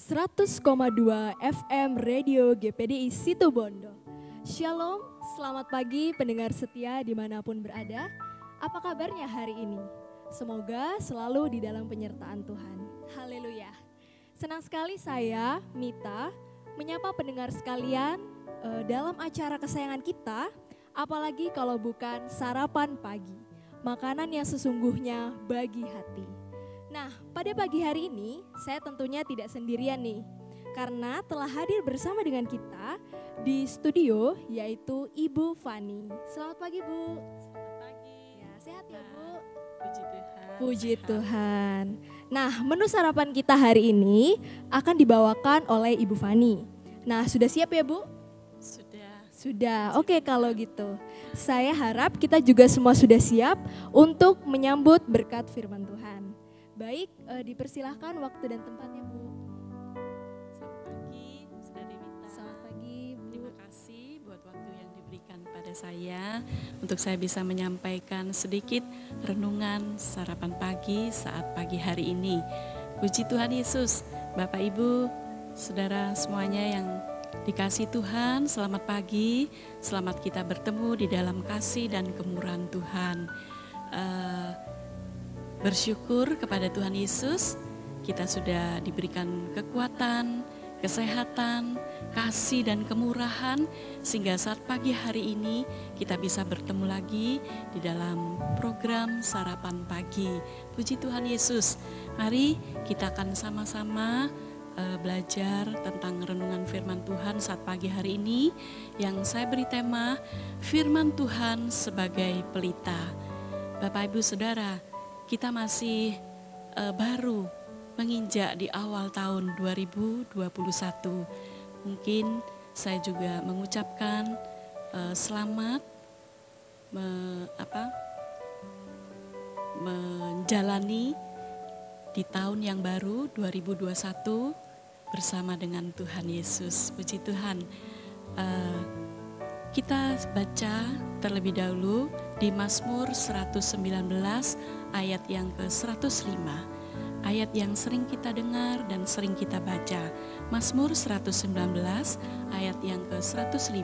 100,2 FM Radio GPDI Situbondo. Shalom, selamat pagi pendengar setia dimanapun berada. Apa kabarnya hari ini? Semoga selalu di dalam penyertaan Tuhan. Haleluya. Senang sekali saya, Mita, menyapa pendengar sekalian dalam acara kesayangan kita, apalagi kalau bukan sarapan pagi, makanan yang sesungguhnya bagi hati. Nah, pada pagi hari ini saya tentunya tidak sendirian nih, karena telah hadir bersama dengan kita di studio yaitu Ibu Fani. Selamat pagi Bu. Selamat pagi. Ya, sehat ya Bu. Puji Tuhan. Puji Tuhan. Nah, menu sarapan kita hari ini akan dibawakan oleh Ibu Fani. Nah, sudah siap ya Bu? Sudah. Oke, kalau gitu. Saya harap kita juga semua sudah siap untuk menyambut berkat firman Tuhan. Baik, dipersilahkan waktu dan tempatnya Bu. Selamat pagi, Saudari Mita. Selamat pagi Bu. Terima kasih buat waktu yang diberikan pada saya untuk saya bisa menyampaikan sedikit renungan sarapan pagi saat pagi hari ini. Puji Tuhan Yesus, Bapak Ibu, Saudara semuanya yang dikasih Tuhan, selamat pagi, selamat kita bertemu di dalam kasih dan kemurahan Tuhan. Bersyukur kepada Tuhan Yesus, kita sudah diberikan kekuatan, kesehatan, kasih dan kemurahan, sehingga saat pagi hari ini kita bisa bertemu lagi di dalam program sarapan pagi. Puji Tuhan Yesus, mari kita akan sama-sama belajar tentang renungan firman Tuhan saat pagi hari ini, yang saya beri tema firman Tuhan sebagai pelita. Bapak Ibu Saudara, kita masih baru menginjak di awal tahun 2021. Mungkin saya juga mengucapkan selamat menjalani di tahun yang baru 2021 bersama dengan Tuhan Yesus. Puji Tuhan. Kita baca terlebih dahulu di Mazmur 119 ayat yang ke-105. Ayat yang sering kita dengar dan sering kita baca. Mazmur 119 ayat yang ke-105.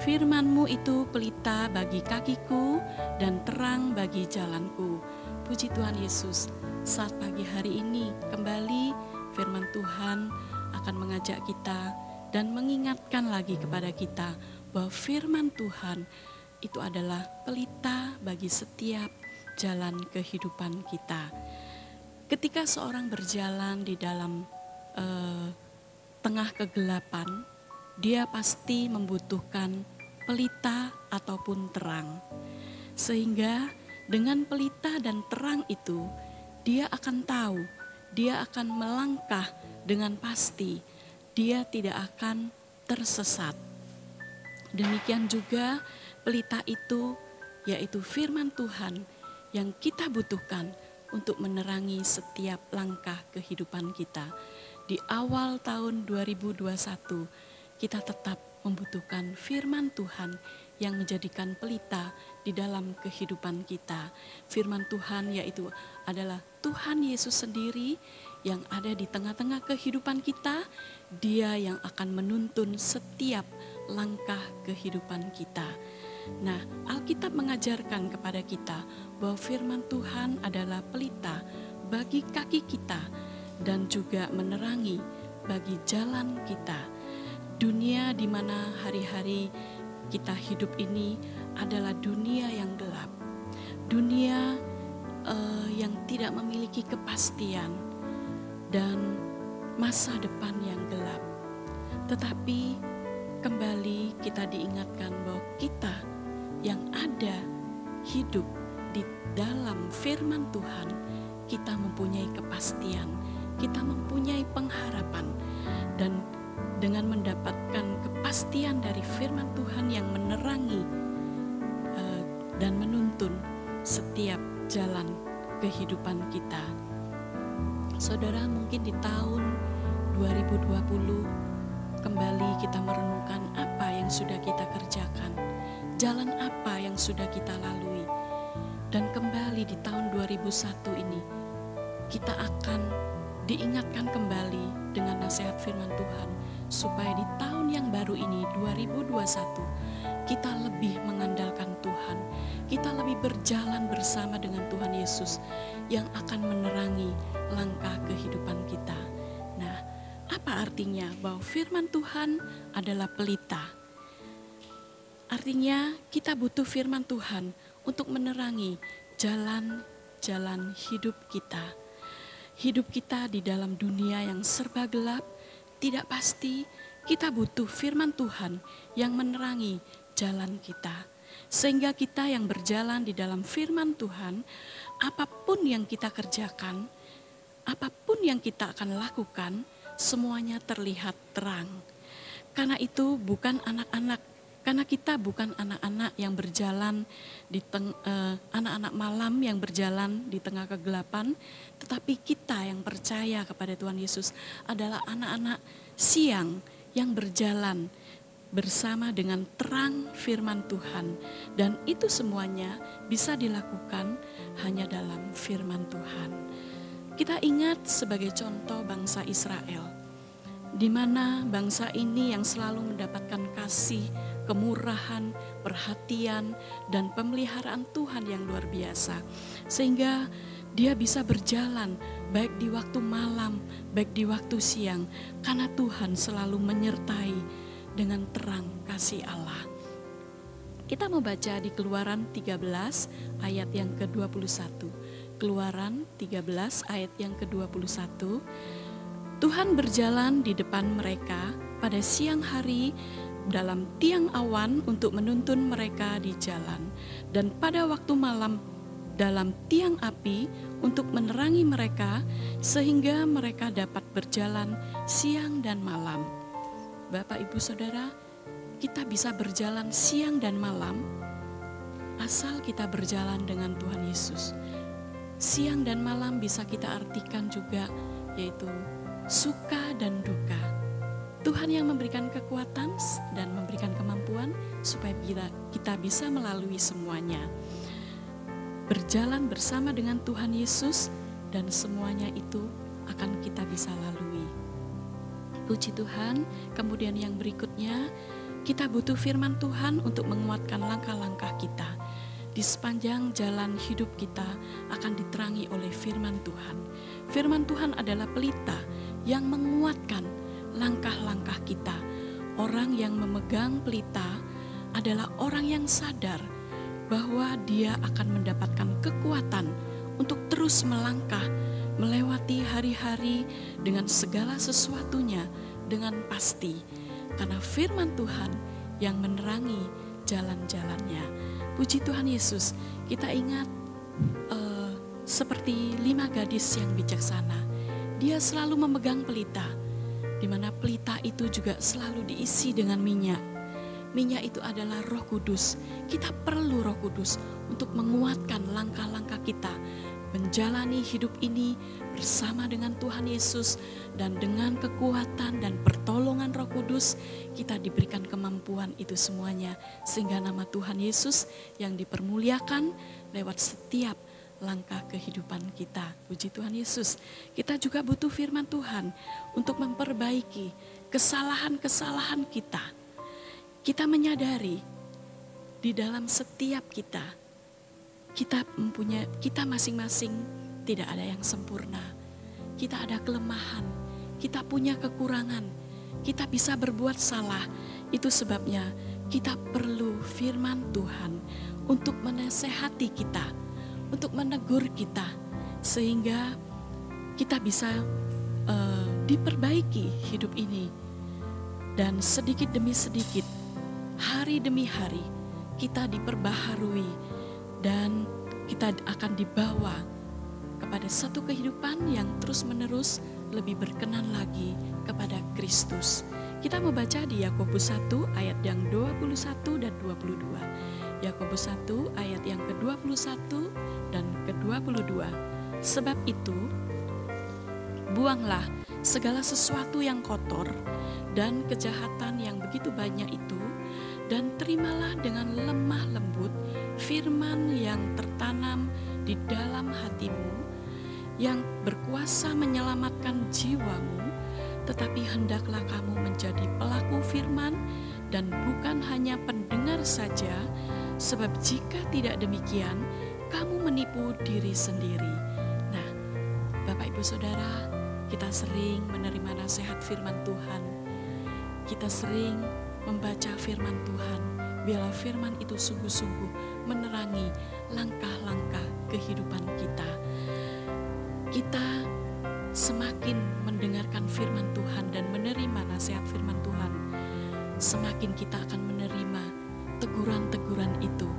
Firman-Mu itu pelita bagi kakiku dan terang bagi jalanku. Puji Tuhan Yesus, saat pagi hari ini kembali firman Tuhan akan mengajak kita dan mengingatkan lagi kepada kita bahwa firman Tuhan itu adalah pelita bagi setiap jalan kehidupan kita. Ketika seorang berjalan di dalam tengah kegelapan, dia pasti membutuhkan pelita ataupun terang. Sehingga dengan pelita dan terang itu, dia akan tahu, dia akan melangkah dengan pasti, dia tidak akan tersesat. Demikian juga pelita itu, yaitu firman Tuhan yang kita butuhkan untuk menerangi setiap langkah kehidupan kita. Di awal tahun 2021, kita tetap membutuhkan firman Tuhan yang menjadikan pelita di dalam kehidupan kita. Firman Tuhan yaitu adalah Tuhan Yesus sendiri yang ada di tengah-tengah kehidupan kita. Dia yang akan menuntun setiap langkah kehidupan kita. Nah, Alkitab mengajarkan kepada kita bahwa firman Tuhan adalah pelita bagi kaki kita dan juga menerangi bagi jalan kita. Dunia di mana hari-hari kita hidup ini adalah dunia yang gelap. Dunia yang tidak memiliki kepastian dan masa depan yang gelap. Tetapi kembali kita diingatkan bahwa kita yang ada hidup di dalam firman Tuhan, kita mempunyai kepastian, kita mempunyai pengharapan, dan dengan mendapatkan kepastian dari firman Tuhan yang menerangi dan menuntun setiap jalan kehidupan kita. Saudara, mungkin di tahun 2020 kembali kita merenungkan apa yang sudah kita kerjakan, jalan apa yang sudah kita lalui. Dan kembali di tahun 2001 ini, kita akan diingatkan kembali dengan nasihat firman Tuhan, supaya di tahun yang baru ini 2021 kita lebih mengandalkan Tuhan, kita lebih berjalan bersama dengan Tuhan Yesus yang akan menerangi langkah kehidupan kita. Nah, apa artinya bahwa firman Tuhan adalah pelita? Artinya kita butuh firman Tuhan untuk menerangi jalan-jalan hidup kita. Hidup kita di dalam dunia yang serba gelap, tidak pasti, kita butuh firman Tuhan yang menerangi jalan kita. Sehingga kita yang berjalan di dalam firman Tuhan, apapun yang kita kerjakan, apapun yang kita akan lakukan, semuanya terlihat terang. Karena itu bukan anak-anak, karena kita bukan anak-anak yang berjalan di anak-anak malam yang berjalan di tengah kegelapan, tetapi kita yang percaya kepada Tuhan Yesus adalah anak-anak siang yang berjalan bersama dengan terang firman Tuhan. Dan itu semuanya bisa dilakukan hanya dalam firman Tuhan. Kita ingat sebagai contoh bangsa Israel, di mana bangsa ini yang selalu mendapatkan kasih, kemurahan, perhatian, dan pemeliharaan Tuhan yang luar biasa. Sehingga dia bisa berjalan baik di waktu malam, baik di waktu siang, karena Tuhan selalu menyertai dengan terang kasih Allah. Kita mau baca di Keluaran 13 ayat yang ke-21. Keluaran 13 ayat yang ke-21. Tuhan berjalan di depan mereka pada siang hari dalam tiang awan untuk menuntun mereka di jalan, dan pada waktu malam dalam tiang api untuk menerangi mereka, sehingga mereka dapat berjalan siang dan malam. Bapak, Ibu, Saudara, kita bisa berjalan siang dan malam asal kita berjalan dengan Tuhan Yesus. Siang dan malam bisa kita artikan juga yaitu suka dan duka. Tuhan yang memberikan kekuatan dan memberikan kemampuan supaya kita bisa melalui semuanya. Berjalan bersama dengan Tuhan Yesus dan semuanya itu akan kita bisa lalui. Puji Tuhan. Kemudian yang berikutnya, kita butuh firman Tuhan untuk menguatkan langkah-langkah kita. Di sepanjang jalan hidup kita akan diterangi oleh firman Tuhan. Firman Tuhan adalah pelita yang menguatkan langkah-langkah kita. Orang yang memegang pelita adalah orang yang sadar bahwa dia akan mendapatkan kekuatan untuk terus melangkah, melewati hari-hari dengan segala sesuatunya dengan pasti. Karena firman Tuhan yang menerangi jalan-jalannya. Puji Tuhan Yesus. Kita ingat seperti 5 gadis yang bijaksana. Dia selalu memegang pelita, di mana pelita itu juga selalu diisi dengan minyak. Minyak itu adalah Roh Kudus. Kita perlu Roh Kudus untuk menguatkan langkah-langkah kita menjalani hidup ini bersama dengan Tuhan Yesus, dan dengan kekuatan dan pertolongan Roh Kudus kita diberikan kemampuan itu semuanya, sehingga nama Tuhan Yesus yang dipermuliakan lewat setiap langkah kehidupan kita. Puji Tuhan Yesus. Kita juga butuh firman Tuhan untuk memperbaiki kesalahan-kesalahan kita. Kita menyadari di dalam setiap kita masing-masing tidak ada yang sempurna. Kita ada kelemahan, kita punya kekurangan, kita bisa berbuat salah. Itu sebabnya kita perlu firman Tuhan untuk menasehati kita, untuk menegur kita, sehingga kita bisa diperbaiki hidup ini. Dan sedikit demi sedikit, hari demi hari, kita diperbaharui dan kita akan dibawa kepada satu kehidupan yang terus-menerus lebih berkenan lagi kepada Kristus. Kita mau baca di Yakobus 1 ayat yang 21 dan 22. Yakobus 1 ayat yang ke-21 dan ke-22. Sebab itu, buanglah segala sesuatu yang kotor dan kejahatan yang begitu banyak itu, dan terimalah dengan lemah lembut firman yang tertanam di dalam hatimu, yang berkuasa menyelamatkan jiwamu, tetapi hendaklah kamu menjadi pelaku firman dan bukan hanya pendengar saja, sebab jika tidak demikian, kamu menipu diri sendiri. Nah, Bapak Ibu Saudara, kita sering menerima nasihat firman Tuhan. Kita sering membaca firman Tuhan. Biarlah firman itu sungguh-sungguh menerangi langkah-langkah kehidupan kita. Kita semakin mendengarkan firman Tuhan dan menerima nasihat firman Tuhan, semakin kita akan menerima teguran-teguran itu.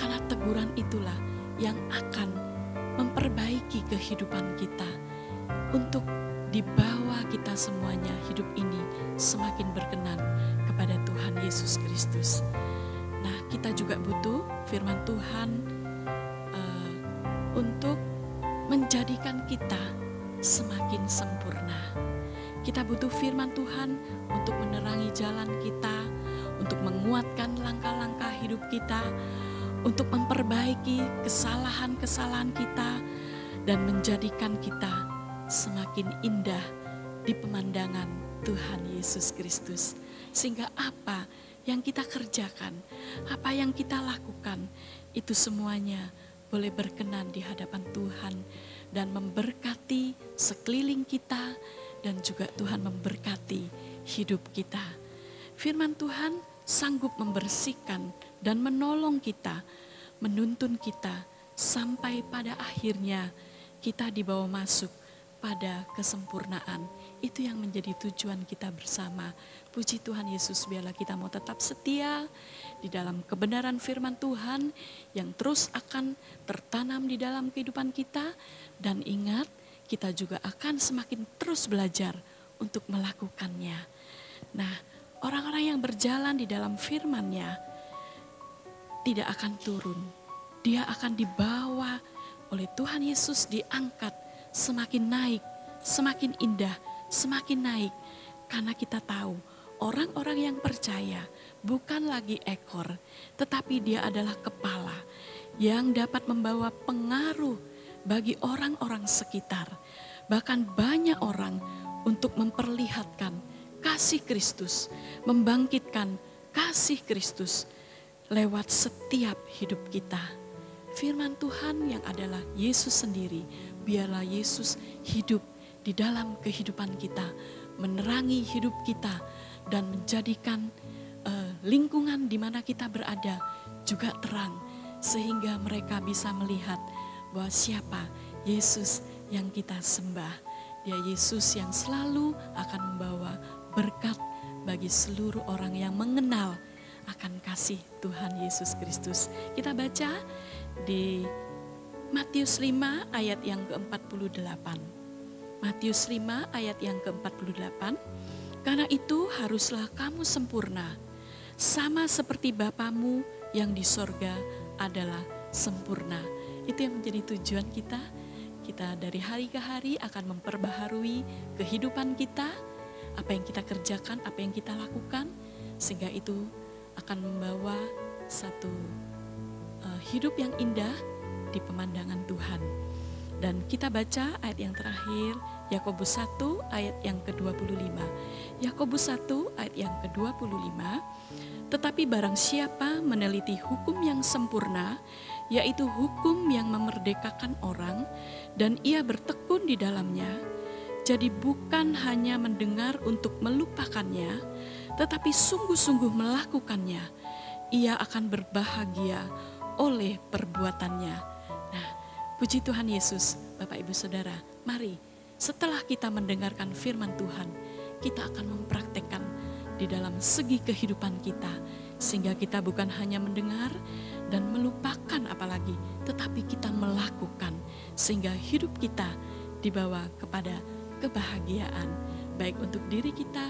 Karena teguran itulah yang akan memperbaiki kehidupan kita untuk dibawa kita semuanya hidup ini semakin berkenan kepada Tuhan Yesus Kristus. Nah, kita juga butuh firman Tuhan untuk menjadikan kita semakin sempurna. Kita butuh firman Tuhan untuk menerangi jalan kita, untuk menguatkan langkah-langkah hidup kita, untuk memperbaiki kesalahan-kesalahan kita, dan menjadikan kita semakin indah di pemandangan Tuhan Yesus Kristus. Sehingga apa yang kita kerjakan, apa yang kita lakukan, itu semuanya boleh berkenan di hadapan Tuhan dan memberkati sekeliling kita, dan juga Tuhan memberkati hidup kita. Firman Tuhan sanggup membersihkan dan menolong kita, menuntun kita sampai pada akhirnya kita dibawa masuk pada kesempurnaan. Itu yang menjadi tujuan kita bersama. Puji Tuhan Yesus, biarlah kita mau tetap setia di dalam kebenaran firman Tuhan yang terus akan tertanam di dalam kehidupan kita. Dan ingat, kita juga akan semakin terus belajar untuk melakukannya. Nah, orang-orang yang berjalan di dalam firman-Nya tidak akan turun. Dia akan dibawa oleh Tuhan Yesus, diangkat semakin naik, semakin indah, semakin naik. Karena kita tahu orang-orang yang percaya bukan lagi ekor, tetapi dia adalah kepala yang dapat membawa pengaruh bagi orang-orang sekitar. Bahkan banyak orang untuk memperlihatkan kasih Kristus, membangkitkan kasih Kristus lewat setiap hidup kita. Firman Tuhan yang adalah Yesus sendiri, biarlah Yesus hidup di dalam kehidupan kita, menerangi hidup kita, dan menjadikan lingkungan di mana kita berada juga terang, sehingga mereka bisa melihat bahwa siapa Yesus yang kita sembah. Dia Yesus yang selalu akan membawa berkat bagi seluruh orang yang mengenal akan kasih Tuhan Yesus Kristus. Kita baca di Matius 5 ayat yang ke-48. Matius 5 ayat yang ke-48. Karena itu haruslah kamu sempurna, sama seperti Bapamu yang di sorga adalah sempurna. Itu yang menjadi tujuan kita. Kita dari hari ke hari akan memperbaharui kehidupan kita, apa yang kita kerjakan, apa yang kita lakukan, sehingga itu akan membawa satu hidup yang indah di pemandangan Tuhan. Dan kita baca ayat yang terakhir, Yakobus 1 ayat yang ke-25. Yakobus 1 ayat yang ke-25. Tetapi barang siapa meneliti hukum yang sempurna, yaitu hukum yang memerdekakan orang, dan ia bertekun di dalamnya, jadi bukan hanya mendengar untuk melupakannya, tetapi sungguh-sungguh melakukannya, ia akan berbahagia oleh perbuatannya. Nah, puji Tuhan Yesus, Bapak Ibu Saudara, mari setelah kita mendengarkan firman Tuhan, kita akan mempraktekkan di dalam segi kehidupan kita, sehingga kita bukan hanya mendengar dan melupakan apalagi, tetapi kita melakukan, sehingga hidup kita dibawa kepada kebahagiaan, baik untuk diri kita,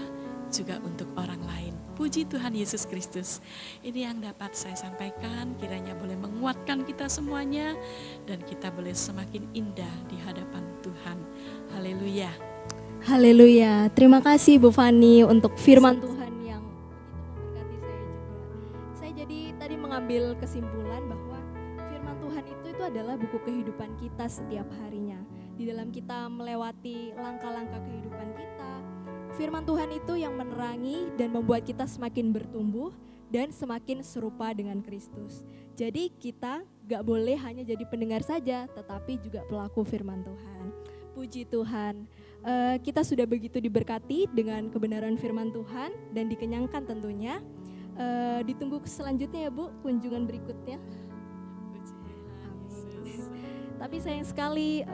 juga untuk orang lain. Puji Tuhan Yesus Kristus. Ini yang dapat saya sampaikan, kiranya boleh menguatkan kita semuanya, dan kita boleh semakin indah di hadapan Tuhan. Haleluya. Haleluya. Terima kasih Bu Fani untuk firman Tuhan yang begitu memberkati saya juga. Saya jadi tadi mengambil kesimpulan bahwa firman Tuhan itu adalah buku kehidupan kita setiap harinya. di dalam kita melewati langkah-langkah kehidupan kita. Firman Tuhan itu yang menerangi dan membuat kita semakin bertumbuh dan semakin serupa dengan Kristus. Jadi kita gak boleh hanya jadi pendengar saja, tetapi juga pelaku firman Tuhan. Puji Tuhan, kita sudah begitu diberkati dengan kebenaran firman Tuhan dan dikenyangkan tentunya. Ditunggu selanjutnya ya Bu, kunjungan berikutnya. Tapi sayang sekali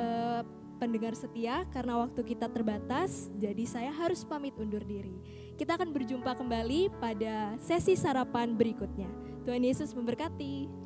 pendengar setia, karena waktu kita terbatas, jadi saya harus pamit undur diri. Kita akan berjumpa kembali pada sesi sarapan berikutnya. Tuhan Yesus memberkati.